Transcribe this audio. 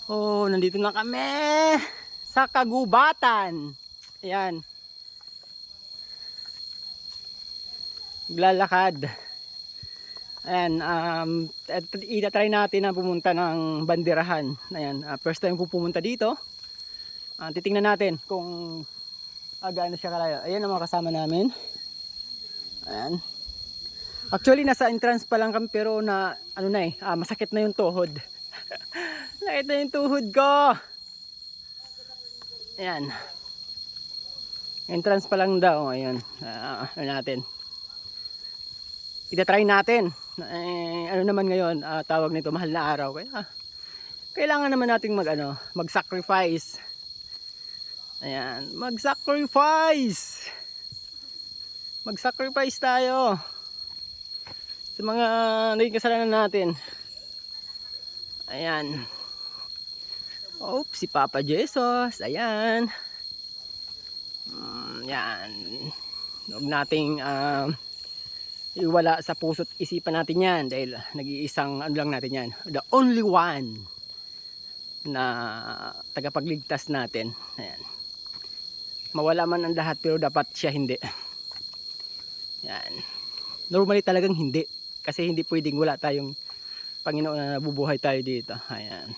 Oh, nandito na kami sa kagubatan. Ayan, lalakad. Ayan, ita-try natin na pumunta ng banderahan. Ayan, first time ko pumunta dito. Titingnan natin kung gaano siya kalayo. Ayan ang mga kasama namin. Ayan. Actually, nasa entrance pa lang kami pero masakit na yung tuhod. Sakit na yung tuhod ko. Ayan. Entrance pa lang daw. Ayan. Natin. Ita-try natin. Ano naman ngayon, tawag nito, mahal na araw. Kaya kailangan naman nating mag-sacrifice. Ayan, mag-sacrifice. Mag-sacrifice tayo sa mga naging kasalanan natin. Ayan. Oops, si Papa Jesus. Ayan. Yan. Huwag nating iwala sa puso't isipan natin yan dahil nag-iisang lang natin yan. The only one na tagapagligtas natin. Ayan. Mawala man ang lahat pero dapat siya hindi. Yan. Normally talagang hindi. Kasi hindi pwedeng wala tayong Panginoon na nabubuhay tayo dito. Ayan.